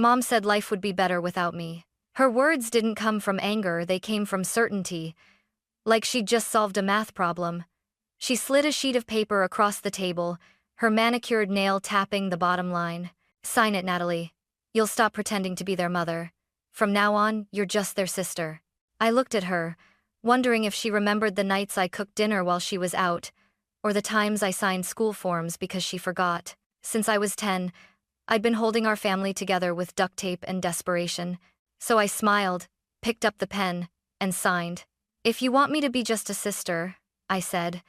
Mom said life would be better without me. Her words didn't come from anger, they came from certainty, like she'd just solved a math problem. She slid a sheet of paper across the table, her manicured nail tapping the bottom line. "Sign it, Natalie. You'll stop pretending to be their mother. From now on, you're just their sister." I looked at her, wondering if she remembered the nights I cooked dinner while she was out, or the times I signed school forms because she forgot. Since I was 10, I'd been holding our family together with duct tape and desperation. So I smiled, picked up the pen, and signed. "If you want me to be just a sister," I said,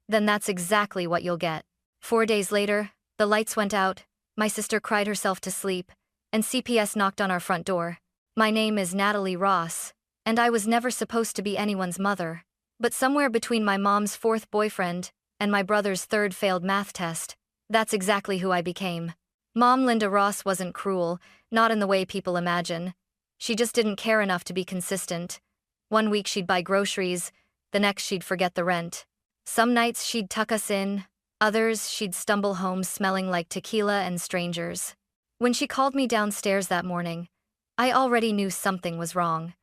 "then that's exactly what you'll get." 4 days later, the lights went out, my sister cried herself to sleep, and CPS knocked on our front door. My name is Natalie Ross, and I was never supposed to be anyone's mother. But somewhere between my mom's 4th boyfriend and my brother's 3rd failed math test, that's exactly who I became. Mom Linda Ross wasn't cruel, not in the way people imagine. She just didn't care enough to be consistent. One week she'd buy groceries, the next she'd forget the rent. Some nights she'd tuck us in, others she'd stumble home smelling like tequila and strangers. When she called me downstairs that morning, I already knew something was wrong.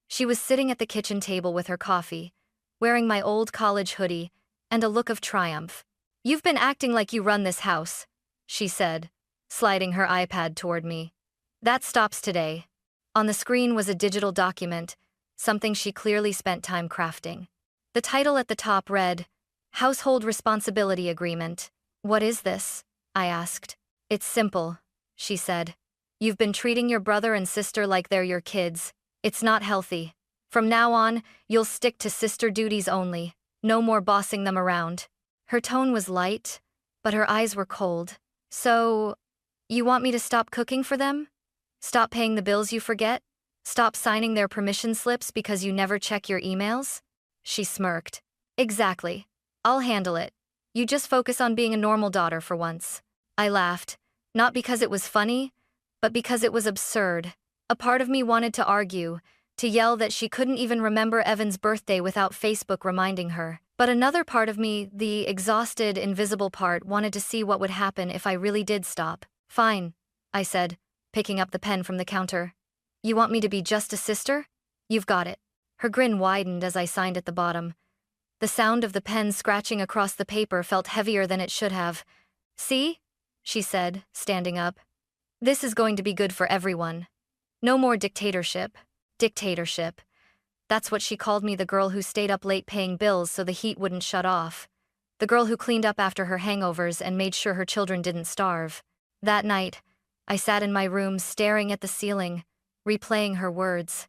She was sitting at the kitchen table with her coffee, wearing my old college hoodie, and a look of triumph. "You've been acting like you run this house," she said, sliding her iPad toward me. "That stops today." On the screen was a digital document, something she clearly spent time crafting. The title at the top read, "Household Responsibility Agreement." "What is this?" I asked. "It's simple," she said. "You've been treating your brother and sister like they're your kids. It's not healthy. From now on, you'll stick to sister duties only. No more bossing them around." Her tone was light, but her eyes were cold. "So, you want me to stop cooking for them? Stop paying the bills you forget? Stop signing their permission slips because you never check your emails?" She smirked. "Exactly. I'll handle it. You just focus on being a normal daughter for once." I laughed, not because it was funny, but because it was absurd. A part of me wanted to argue, to yell that she couldn't even remember Evan's birthday without Facebook reminding her. But another part of me, the exhausted, invisible part, wanted to see what would happen if I really did stop. "Fine," I said, picking up the pen from the counter. "You want me to be just a sister? You've got it." Her grin widened as I signed at the bottom. The sound of the pen scratching across the paper felt heavier than it should have. "See?" she said, standing up. "This is going to be good for everyone. No more dictatorship." Dictatorship. That's what she called me, the girl who stayed up late paying bills so the heat wouldn't shut off. The girl who cleaned up after her hangovers and made sure her children didn't starve. That night, I sat in my room staring at the ceiling, replaying her words.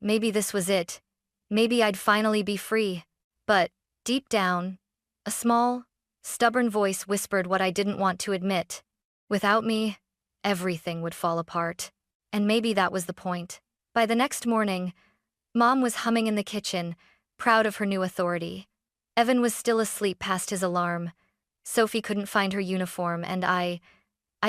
Maybe this was it. Maybe I'd finally be free. But, deep down, a small, stubborn voice whispered what I didn't want to admit. Without me, everything would fall apart. And maybe that was the point. By the next morning, Mom was humming in the kitchen, proud of her new authority. Evan was still asleep past his alarm. Sophie couldn't find her uniform, and I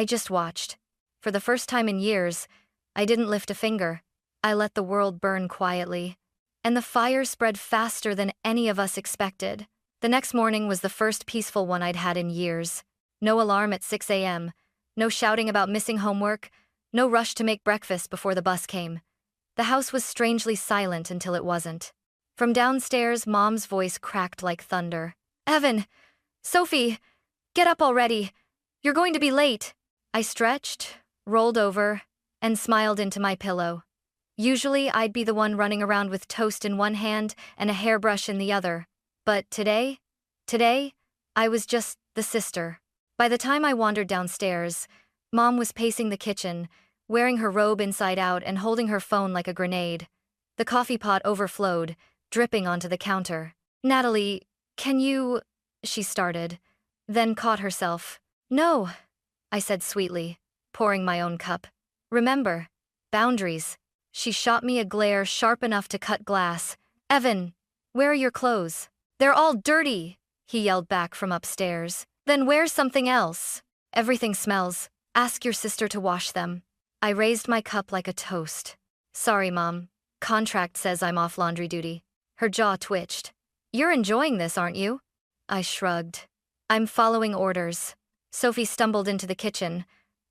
just watched. For the first time in years, I didn't lift a finger. I let the world burn quietly. And the fire spread faster than any of us expected. The next morning was the first peaceful one I'd had in years. No alarm at 6 a.m., no shouting about missing homework, no rush to make breakfast before the bus came. The house was strangely silent until it wasn't. From downstairs, Mom's voice cracked like thunder. "Evan! Sophie! Get up already! You're going to be late!" I stretched, rolled over, and smiled into my pillow. Usually, I'd be the one running around with toast in one hand and a hairbrush in the other. But today, I was just the sister. By the time I wandered downstairs, Mom was pacing the kitchen, wearing her robe inside out and holding her phone like a grenade. The coffee pot overflowed, dripping onto the counter. "Natalie, can you—" she started, then caught herself. "No," I said sweetly, pouring my own cup. "Remember, boundaries." She shot me a glare sharp enough to cut glass. "Evan, where are your clothes?" "They're all dirty," he yelled back from upstairs. "Then wear something else." "Everything smells. Ask your sister to wash them." I raised my cup like a toast. "Sorry, Mom. Contract says I'm off laundry duty." Her jaw twitched. "You're enjoying this, aren't you?" I shrugged. "I'm following orders." Sophie stumbled into the kitchen.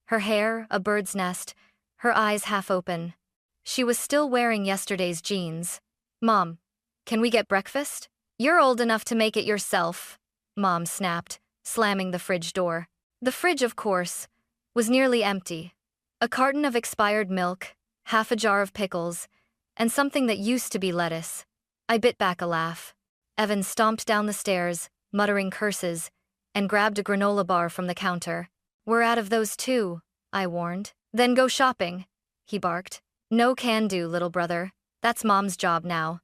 Her hair, a bird's nest, her eyes half open. She was still wearing yesterday's jeans. Mom, can we get breakfast? You're old enough to make it yourself, Mom snapped, slamming the fridge door. The fridge, of course, was nearly empty. A carton of expired milk, half a jar of pickles, and something that used to be lettuce. I bit back a laugh. Evan stomped down the stairs, muttering curses, and grabbed a granola bar from the counter. We're out of those too, I warned. Then go shopping, he barked. No can do, little brother. That's Mom's job now.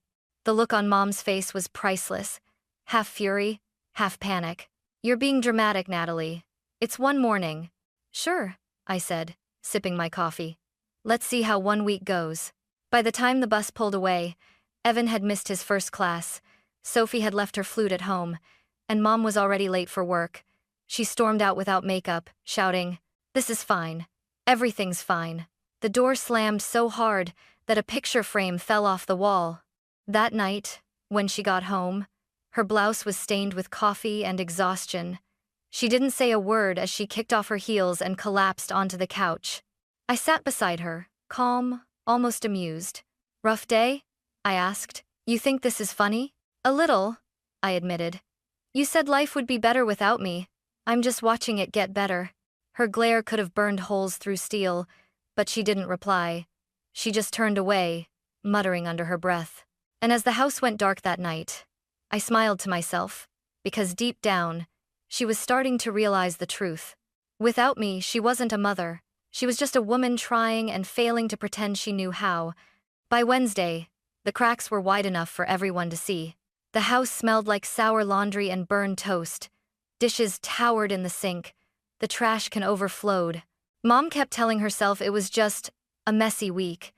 The look on Mom's face was priceless. Half fury, half panic. You're being dramatic, Natalie. It's one morning. Sure, I said, sipping my coffee. Let's see how 1 week goes. By the time the bus pulled away, Evan had missed his first class, Sophie had left her flute at home, and Mom was already late for work. She stormed out without makeup, shouting, "This is fine. Everything's fine." The door slammed so hard that a picture frame fell off the wall. That night, when she got home, her blouse was stained with coffee and exhaustion. She didn't say a word as she kicked off her heels and collapsed onto the couch. I sat beside her, calm, almost amused. "Rough day?" I asked. "You think this is funny?" "A little," I admitted. "You said life would be better without me. I'm just watching it get better." Her glare could have burned holes through steel, but she didn't reply. She just turned away, muttering under her breath. And as the house went dark that night, I smiled to myself, because deep down, she was starting to realize the truth. Without me, she wasn't a mother. She was just a woman trying and failing to pretend she knew how. By Wednesday, the cracks were wide enough for everyone to see. The house smelled like sour laundry and burned toast. Dishes towered in the sink. The trash can overflowed. Mom kept telling herself it was just a messy week,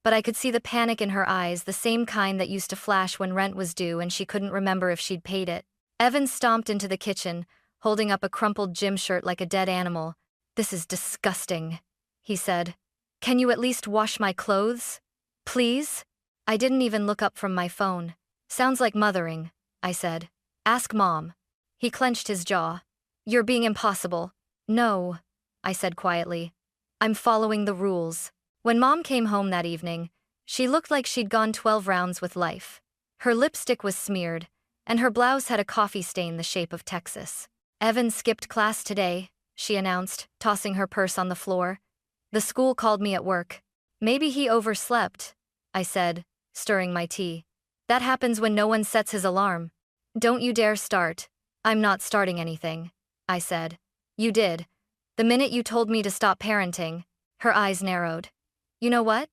but I could see the panic in her eyes, the same kind that used to flash when rent was due and she couldn't remember if she'd paid it. Evan stomped into the kitchen, holding up a crumpled gym shirt like a dead animal. "This is disgusting," he said. "Can you at least wash my clothes? Please?" I didn't even look up from my phone. "Sounds like mothering," I said. "Ask Mom." He clenched his jaw. "You're being impossible." "No," I said quietly. "I'm following the rules." When Mom came home that evening, she looked like she'd gone 12 rounds with life. Her lipstick was smeared, and her blouse had a coffee stain the shape of Texas. "Evan skipped class today," she announced, tossing her purse on the floor. "The school called me at work." "Maybe he overslept," I said, stirring my tea. "That happens when no one sets his alarm." "Don't you dare start." "I'm not starting anything," I said. "You did. The minute you told me to stop parenting." Her eyes narrowed. "You know what?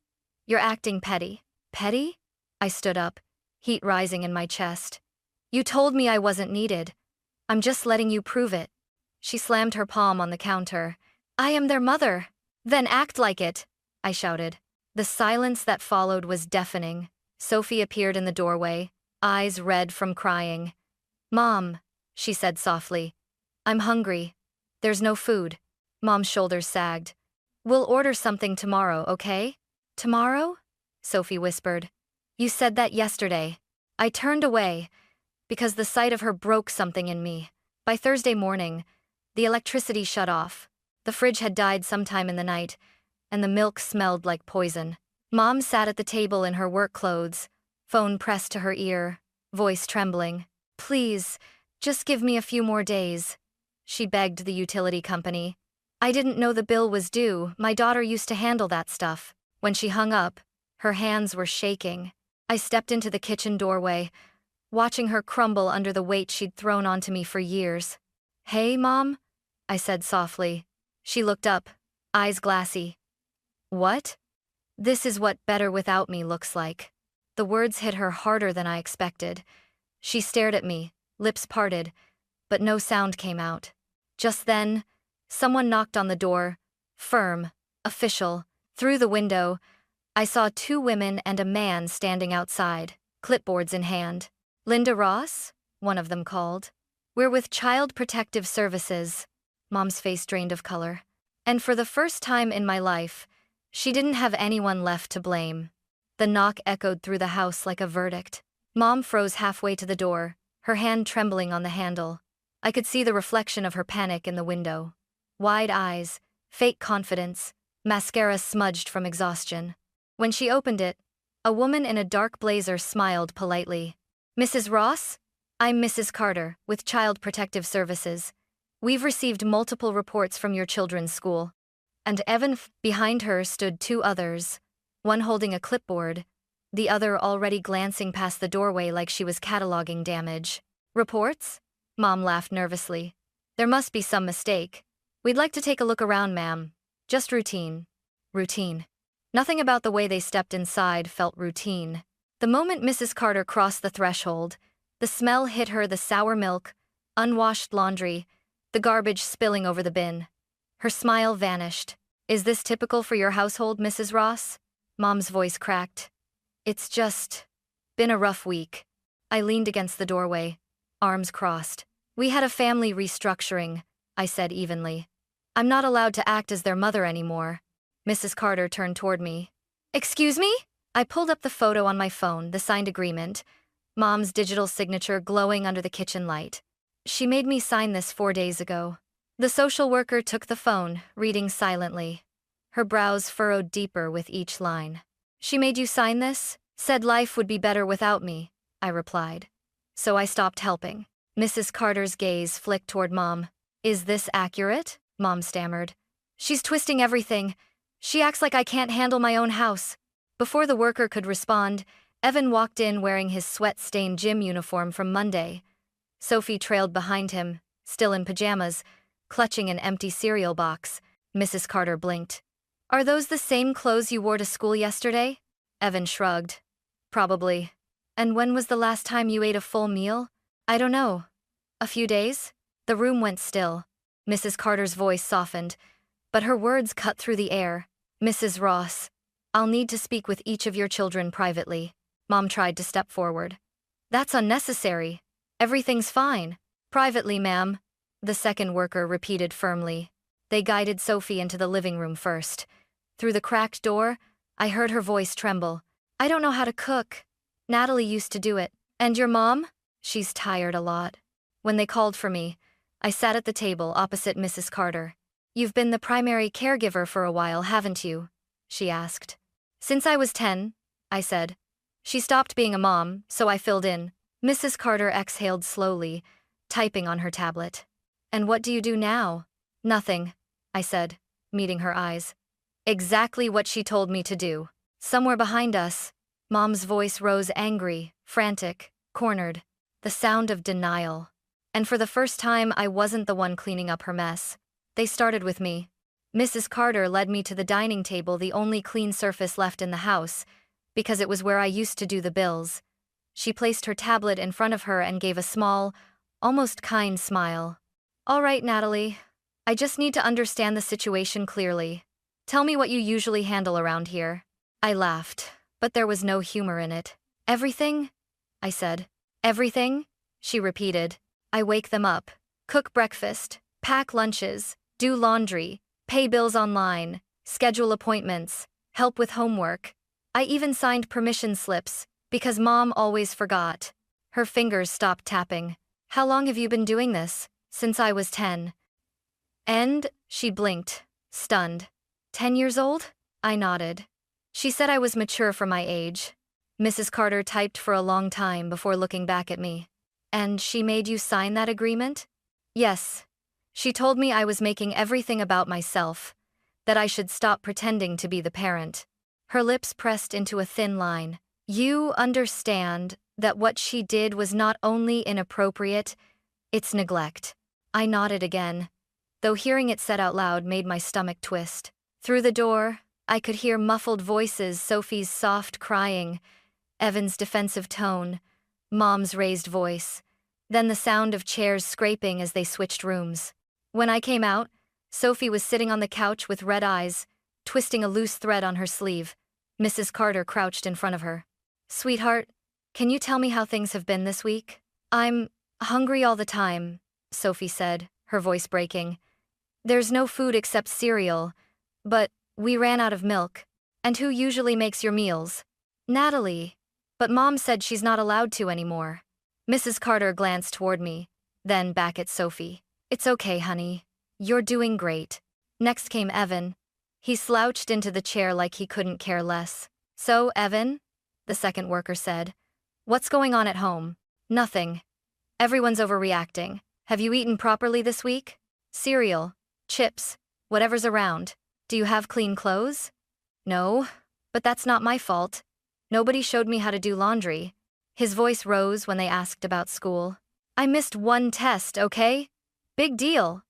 You're acting petty." "Petty?" I stood up, heat rising in my chest. "You told me I wasn't needed. I'm just letting you prove it." She slammed her palm on the counter. "I am their mother." "Then act like it," I shouted. The silence that followed was deafening. Sophie appeared in the doorway, eyes red from crying. "Mom," she said softly. "I'm hungry. There's no food." Mom's shoulders sagged. "We'll order something tomorrow, okay?" "Tomorrow?" Sophie whispered. "You said that yesterday." I turned away, because the sight of her broke something in me. By Thursday morning, the electricity shut off. The fridge had died sometime in the night, and the milk smelled like poison. Mom sat at the table in her work clothes, phone pressed to her ear, voice trembling. "Please, just give me a few more days," she begged the utility company. "I didn't know the bill was due. My daughter used to handle that stuff." When she hung up, her hands were shaking. I stepped into the kitchen doorway, watching her crumble under the weight she'd thrown onto me for years. "Hey, Mom?" I said softly. She looked up, eyes glassy. "What?" "This is what better without me looks like." The words hit her harder than I expected. She stared at me, lips parted, but no sound came out. Just then, someone knocked on the door, firm, official. Through the window, I saw 2 women and a man standing outside, clipboards in hand. "Linda Ross?" one of them called. "We're with Child Protective Services." Mom's face drained of color. And for the first time in my life, she didn't have anyone left to blame. The knock echoed through the house like a verdict. Mom froze halfway to the door, her hand trembling on the handle. I could see the reflection of her panic in the window. Wide eyes, fake confidence, mascara smudged from exhaustion. When she opened it, a woman in a dark blazer smiled politely. "Mrs. Ross? I'm Mrs. Carter, with Child Protective Services. We've received multiple reports from your children's school." And behind her stood two others, one holding a clipboard, the other already glancing past the doorway like she was cataloging damage. "Reports?" Mom laughed nervously. "There must be some mistake. We'd like to take a look around, ma'am. Just routine." Routine. Nothing about the way they stepped inside felt routine. The moment Mrs. Carter crossed the threshold, the smell hit her: the sour milk, unwashed laundry, the garbage spilling over the bin. Her smile vanished. "Is this typical for your household, Mrs. Ross?" Mom's voice cracked. "It's just been a rough week." I leaned against the doorway, arms crossed. "We had a family restructuring," I said evenly. "I'm not allowed to act as their mother anymore." Mrs. Carter turned toward me. "Excuse me?" I pulled up the photo on my phone, the signed agreement, Mom's digital signature glowing under the kitchen light. "She made me sign this 4 days ago." The social worker took the phone, reading silently. Her brows furrowed deeper with each line. "She made you sign this? Said life would be better without me," I replied. "So I stopped helping." Mrs. Carter's gaze flicked toward Mom. "Is this accurate?" Mom stammered. "She's twisting everything. She acts like I can't handle my own house." Before the worker could respond, Evan walked in wearing his sweat-stained gym uniform from Monday. Sophie trailed behind him, still in pajamas, clutching an empty cereal box. Mrs. Carter blinked. "Are those the same clothes you wore to school yesterday?" Evan shrugged. "Probably." "And when was the last time you ate a full meal?" "I don't know. A few days?" The room went still. Mrs. Carter's voice softened, but her words cut through the air. "Mrs. Ross, I'll need to speak with each of your children privately." Mom tried to step forward. "That's unnecessary. Everything's fine." "Privately, ma'am," the second worker repeated firmly. They guided Sophie into the living room first. Through the cracked door, I heard her voice tremble. "I don't know how to cook. Natalie used to do it." "And your mom?" "She's tired a lot." When they called for me, I sat at the table opposite Mrs. Carter. "You've been the primary caregiver for a while, haven't you?" she asked. "Since I was 10, I said. She stopped being a mom, so I filled in. Mrs. Carter exhaled slowly, typing on her tablet. "And what do you do now?" "Nothing," I said, meeting her eyes. "Exactly what she told me to do." Somewhere behind us, Mom's voice rose angry, frantic, cornered. The sound of denial. And for the first time, I wasn't the one cleaning up her mess. They started with me. Mrs. Carter led me to the dining table, the only clean surface left in the house, because it was where I used to do the bills. She placed her tablet in front of her and gave a small, almost kind smile. "All right, Natalie. I just need to understand the situation clearly. Tell me what you usually handle around here." I laughed, but there was no humor in it. "Everything?" I said. "Everything?" she repeated. "I wake them up, cook breakfast, pack lunches, do laundry, pay bills online, schedule appointments, help with homework. I even signed permission slips, because Mom always forgot." Her fingers stopped tapping. "How long have you been doing this?" "Since I was 10. "And?" She blinked, stunned. 10 years old? I nodded. She said I was mature for my age. Mrs. Carter typed for a long time before looking back at me. "And she made you sign that agreement?" "Yes. She told me I was making everything about myself, that I should stop pretending to be the parent." Her lips pressed into a thin line. "You understand that what she did was not only inappropriate, it's neglect." I nodded again, though hearing it said out loud made my stomach twist. Through the door, I could hear muffled voices, Sophie's soft crying, Evan's defensive tone, Mom's raised voice, then the sound of chairs scraping as they switched rooms. When I came out, Sophie was sitting on the couch with red eyes, twisting a loose thread on her sleeve. Mrs. Carter crouched in front of her. "Sweetheart, can you tell me how things have been this week?" "I'm hungry all the time," Sophie said, her voice breaking. "There's no food except cereal, but we ran out of milk." "And who usually makes your meals?" "Natalie. But Mom said she's not allowed to anymore." Mrs. Carter glanced toward me, then back at Sophie. "It's okay, honey. You're doing great." Next came Evan. He slouched into the chair like he couldn't care less. "So, Evan?" the second worker said. "What's going on at home?" "Nothing. Everyone's overreacting. Have you eaten properly this week?" "Cereal, chips, whatever's around." "Do you have clean clothes?" "No, but that's not my fault. Nobody showed me how to do laundry." His voice rose when they asked about school. "I missed one test, okay? Big deal.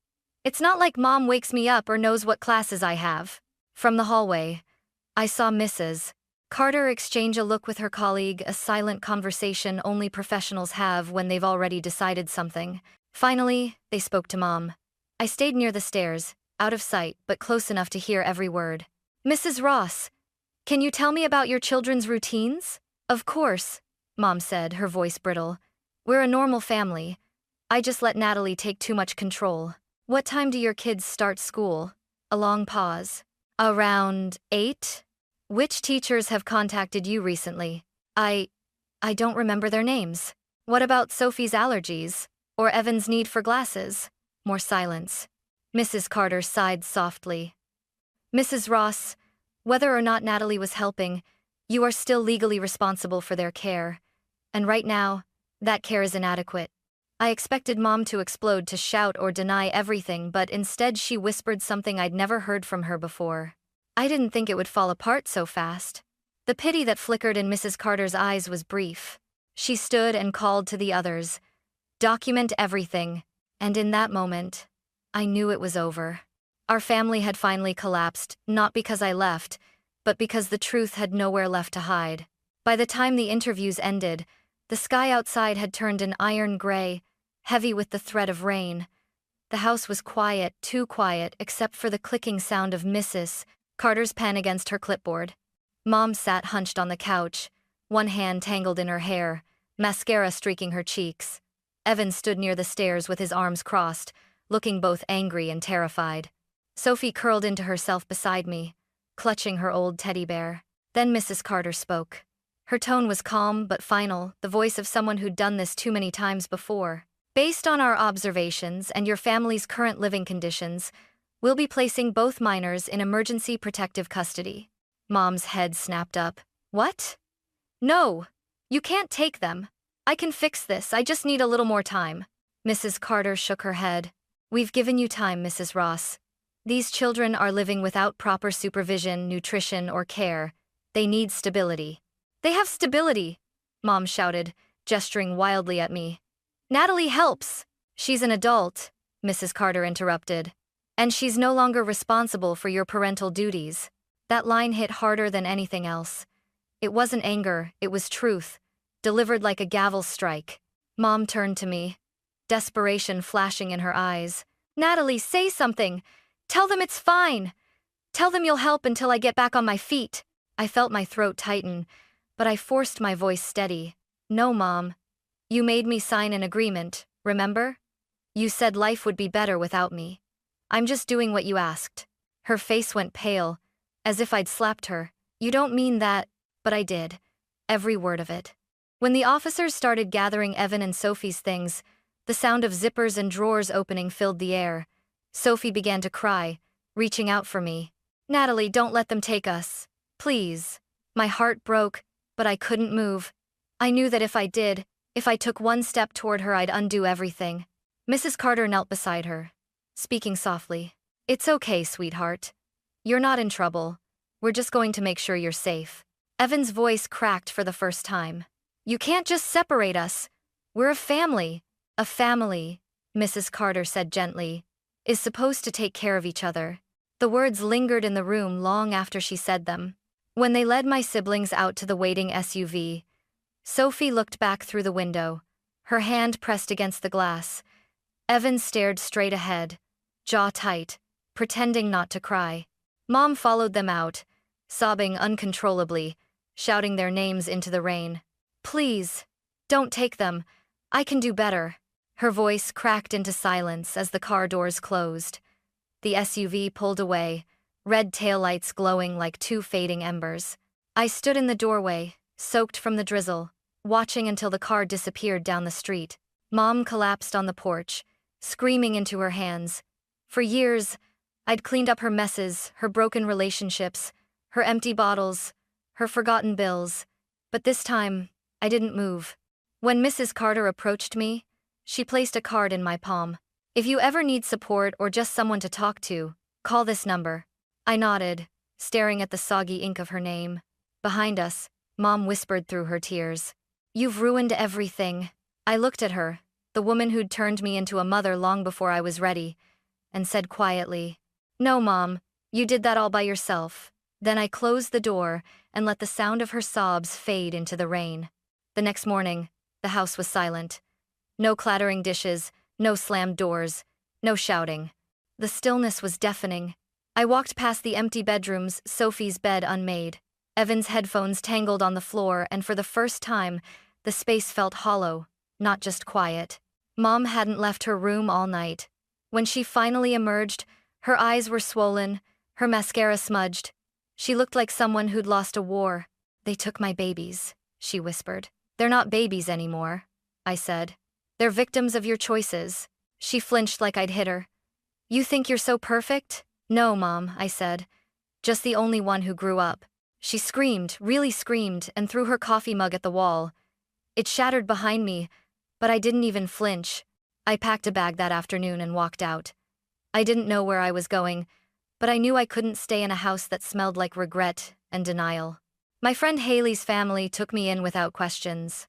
It's not like Mom wakes me up or knows what classes I have." From the hallway, I saw Mrs. Carter exchange a look with her colleague, a silent conversation only professionals have when they've already decided something. Finally, they spoke to Mom. I stayed near the stairs, out of sight but close enough to hear every word. "Mrs. Ross, can you tell me about your children's routines?" "Of course," Mom said, her voice brittle. "We're a normal family. I just let Natalie take too much control." "What time do your kids start school?" A long pause. "Around 8? Which teachers have contacted you recently?" I don't remember their names." "What about Sophie's allergies? Or Evan's need for glasses?" More silence. Mrs. Carter sighed softly. "Mrs. Ross, whether or not Natalie was helping, you are still legally responsible for their care. And right now, that care is inadequate." I expected Mom to explode, to shout or deny everything, but instead she whispered something I'd never heard from her before. I didn't think it would fall apart so fast. The pity that flickered in Mrs. Carter's eyes was brief. She stood and called to the others, "Document everything." And in that moment, I knew it was over. Our family had finally collapsed, not because I left, but because the truth had nowhere left to hide. By the time the interviews ended, the sky outside had turned an iron gray, heavy with the threat of rain. The house was quiet, too quiet, except for the clicking sound of Mrs. Carter's pen against her clipboard. Mom sat hunched on the couch, one hand tangled in her hair, mascara streaking her cheeks. Evan stood near the stairs with his arms crossed, looking both angry and terrified. Sophie curled into herself beside me, clutching her old teddy bear. Then Mrs. Carter spoke. Her tone was calm but final, the voice of someone who'd done this too many times before. "Based on our observations and your family's current living conditions, we'll be placing both minors in emergency protective custody." Mom's head snapped up. "What? No, you can't take them. I can fix this, I just need a little more time." Mrs. Carter shook her head. "We've given you time, Mrs. Ross. These children are living without proper supervision, nutrition, or care. They need stability." "They have stability," Mom shouted, gesturing wildly at me. "Natalie helps." "She's an adult," Mrs. Carter interrupted. "And she's no longer responsible for your parental duties." That line hit harder than anything else. It wasn't anger, it was truth, delivered like a gavel strike. Mom turned to me, desperation flashing in her eyes. "Natalie, say something. Tell them it's fine. Tell them you'll help until I get back on my feet." I felt my throat tighten, but I forced my voice steady. "No, Mom. You made me sign an agreement, remember? You said life would be better without me. I'm just doing what you asked." Her face went pale, as if I'd slapped her. "You don't mean that," but I did. Every word of it. When the officers started gathering Evan and Sophie's things, the sound of zippers and drawers opening filled the air. Sophie began to cry, reaching out for me. "Natalie, don't let them take us. Please." My heart broke, but I couldn't move. I knew that if I did, if I took one step toward her, I'd undo everything. Mrs. Carter knelt beside her, speaking softly. "It's okay, sweetheart. You're not in trouble. We're just going to make sure you're safe." Evan's voice cracked for the first time. "You can't just separate us. We're a family." "A family," Mrs. Carter said gently, "is supposed to take care of each other." The words lingered in the room long after she said them. When they led my siblings out to the waiting SUV, Sophie looked back through the window, her hand pressed against the glass. Evan stared straight ahead, jaw tight, pretending not to cry. Mom followed them out, sobbing uncontrollably, shouting their names into the rain. "Please, don't take them. I can do better." Her voice cracked into silence as the car doors closed. The SUV pulled away, red taillights glowing like two fading embers. I stood in the doorway, soaked from the drizzle, watching until the car disappeared down the street. Mom collapsed on the porch, screaming into her hands. For years, I'd cleaned up her messes, her broken relationships, her empty bottles, her forgotten bills. But this time, I didn't move. When Mrs. Carter approached me, she placed a card in my palm. "If you ever need support or just someone to talk to, call this number." I nodded, staring at the soggy ink of her name. Behind us, Mom whispered through her tears, "You've ruined everything." I looked at her, the woman who'd turned me into a mother long before I was ready, and said quietly, "No, Mom, you did that all by yourself." Then I closed the door and let the sound of her sobs fade into the rain. The next morning, the house was silent. No clattering dishes, no slammed doors, no shouting. The stillness was deafening. I walked past the empty bedrooms, Sophie's bed unmade. Evan's headphones tangled on the floor, and for the first time, the space felt hollow, not just quiet. Mom hadn't left her room all night. When she finally emerged, her eyes were swollen, her mascara smudged. She looked like someone who'd lost a war. "They took my babies," she whispered. "They're not babies anymore," I said. "They're victims of your choices." She flinched like I'd hit her. "You think you're so perfect?" "No, Mom," I said. "Just the only one who grew up." She screamed, really screamed, and threw her coffee mug at the wall. It shattered behind me, but I didn't even flinch. I packed a bag that afternoon and walked out. I didn't know where I was going, but I knew I couldn't stay in a house that smelled like regret and denial. My friend Haley's family took me in without questions.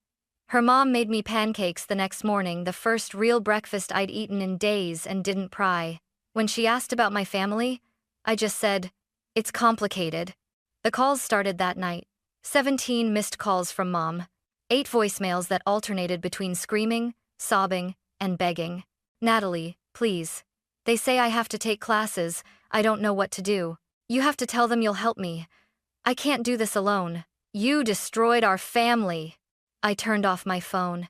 Her mom made me pancakes the next morning, the first real breakfast I'd eaten in days, and didn't pry. When she asked about my family, I just said, "It's complicated." The calls started that night. 17 missed calls from Mom. 8 voicemails that alternated between screaming, sobbing, and begging. "Natalie, please. They say I have to take classes. I don't know what to do. You have to tell them you'll help me. I can't do this alone. You destroyed our family." I turned off my phone.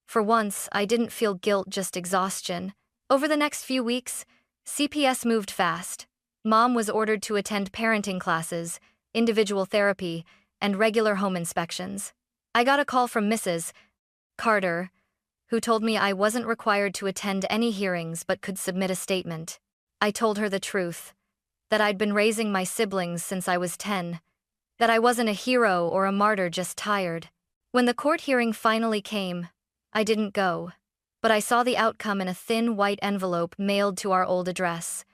For once, I didn't feel guilt, just exhaustion. Over the next few weeks, CPS moved fast. Mom was ordered to attend parenting classes, individual therapy, and regular home inspections. I got a call from Mrs. Carter, who told me I wasn't required to attend any hearings but could submit a statement. I told her the truth, that I'd been raising my siblings since I was 10, that I wasn't a hero or a martyr, just tired. When the court hearing finally came, I didn't go, but I saw the outcome in a thin white envelope mailed to our old address.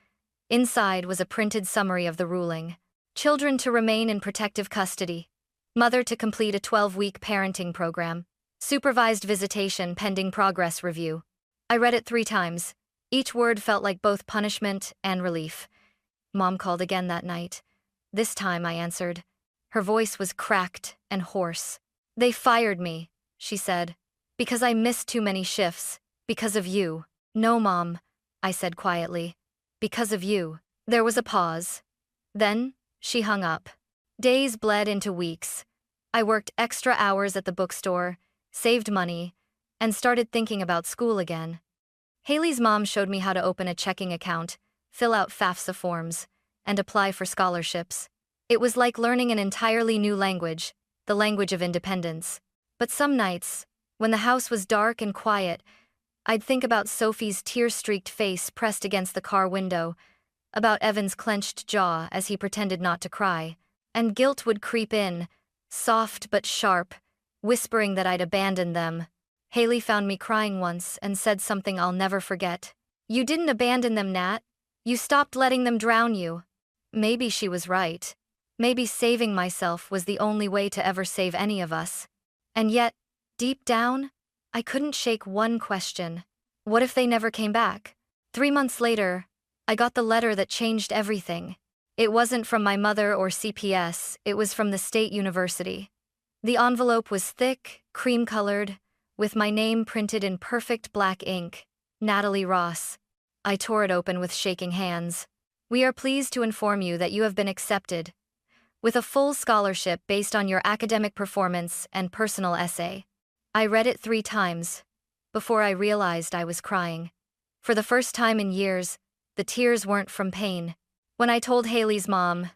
Inside was a printed summary of the ruling. Children to remain in protective custody. Mother to complete a 12-week parenting program. Supervised visitation pending progress review. I read it 3 times. Each word felt like both punishment and relief. Mom called again that night. This time I answered. Her voice was cracked and hoarse. "They fired me," she said, "because I missed too many shifts, because of you." "No, Mom," I said quietly. "Because of you." There was a pause. Then, she hung up. Days bled into weeks. I worked extra hours at the bookstore, saved money, and started thinking about school again. Haley's mom showed me how to open a checking account, fill out FAFSA forms, and apply for scholarships. It was like learning an entirely new language, the language of independence. But some nights, when the house was dark and quiet, I'd think about Sophie's tear-streaked face pressed against the car window, about Evan's clenched jaw as he pretended not to cry, and guilt would creep in, soft but sharp, whispering that I'd abandoned them. Haley found me crying once and said something I'll never forget. "You didn't abandon them, Nat. You stopped letting them drown you." Maybe she was right. Maybe saving myself was the only way to ever save any of us. And yet, deep down, I couldn't shake one question. What if they never came back? 3 months later, I got the letter that changed everything. It wasn't from my mother or CPS, it was from the state university. The envelope was thick, cream-colored, with my name printed in perfect black ink, Natalie Ross. I tore it open with shaking hands. "We are pleased to inform you that you have been accepted, with a full scholarship based on your academic performance and personal essay." I read it 3 times, before I realized I was crying. For the first time in years, the tears weren't from pain. When I told Haley's mom,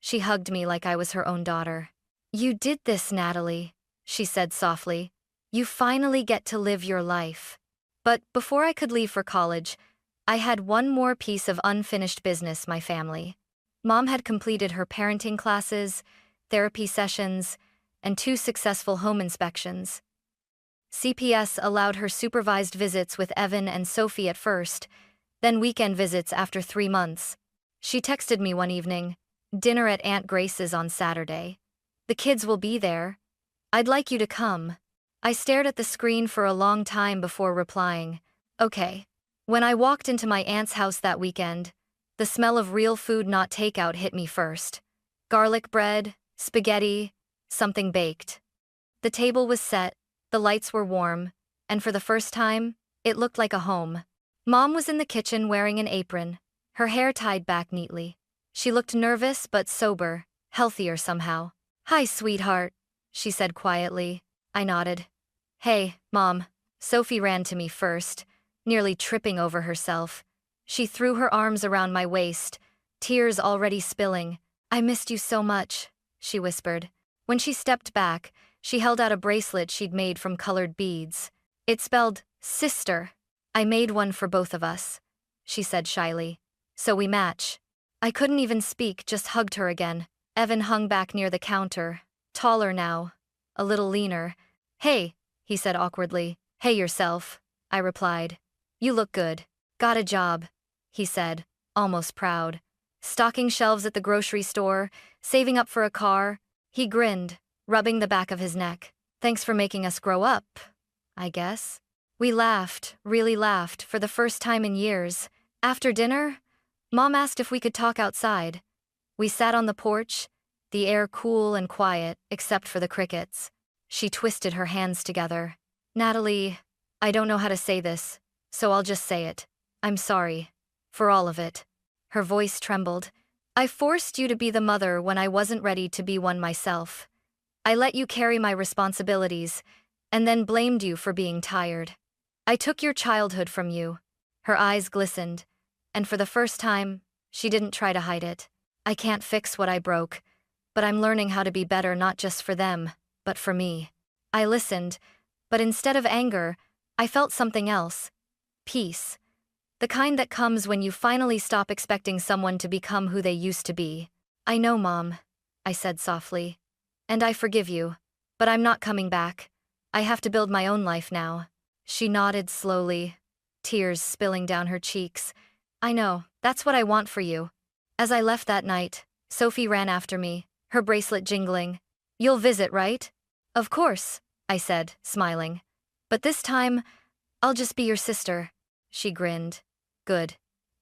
she hugged me like I was her own daughter. "You did this, Natalie," she said softly. "You finally get to live your life." But before I could leave for college, I had one more piece of unfinished business, my family. Mom had completed her parenting classes, therapy sessions, and 2 successful home inspections. CPS allowed her supervised visits with Evan and Sophie at first, then weekend visits after 3 months. She texted me one evening, "Dinner at Aunt Grace's on Saturday. The kids will be there. I'd like you to come." I stared at the screen for a long time before replying, "Okay." When I walked into my aunt's house that weekend, the smell of real food, not takeout, hit me first. Garlic bread, spaghetti, something baked. The table was set, the lights were warm, and for the first time, it looked like a home. Mom was in the kitchen wearing an apron, her hair tied back neatly. She looked nervous but sober, healthier somehow. "Hi, sweetheart," she said quietly. I nodded. "Hey, Mom." Sophie ran to me first, nearly tripping over herself. She threw her arms around my waist, tears already spilling. "I missed you so much," she whispered. When she stepped back, she held out a bracelet she'd made from colored beads. It spelled, "Sister." "I made one for both of us," she said shyly. "So we match." I couldn't even speak, just hugged her again. Evan hung back near the counter, taller now, a little leaner. "Hey," he said awkwardly. "Hey yourself," I replied. "You look good." "Got a job," he said, almost proud. "Stocking shelves at the grocery store, saving up for a car." He grinned, rubbing the back of his neck. "Thanks for making us grow up, I guess." We laughed, really laughed, for the first time in years. After dinner, Mom asked if we could talk outside. We sat on the porch, the air cool and quiet, except for the crickets. She twisted her hands together. "Natalie, I don't know how to say this, so I'll just say it. I'm sorry. For all of it." Her voice trembled. "I forced you to be the mother when I wasn't ready to be one myself. I let you carry my responsibilities, and then blamed you for being tired. I took your childhood from you." Her eyes glistened, and for the first time, she didn't try to hide it. "I can't fix what I broke, but I'm learning how to be better, not just for them, but for me." I listened, but instead of anger, I felt something else. Peace. The kind that comes when you finally stop expecting someone to become who they used to be. "I know, Mom," I said softly. "And I forgive you. But I'm not coming back. I have to build my own life now." She nodded slowly, tears spilling down her cheeks. "I know, that's what I want for you." As I left that night, Sophie ran after me, her bracelet jingling. "You'll visit, right?" "Of course," I said, smiling. "But this time, I'll just be your sister." She grinned. Good.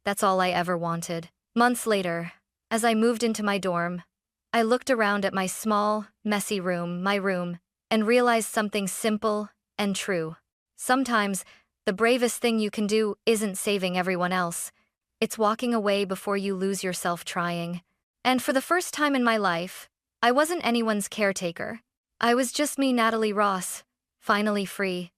That's all I ever wanted. Months later, as I moved into my dorm, I looked around at my small, messy room, my room, and realized something simple and true. Sometimes, the bravest thing you can do isn't saving everyone else. It's walking away before you lose yourself trying. And for the first time in my life, I wasn't anyone's caretaker. I was just me, Natalie Ross, finally free.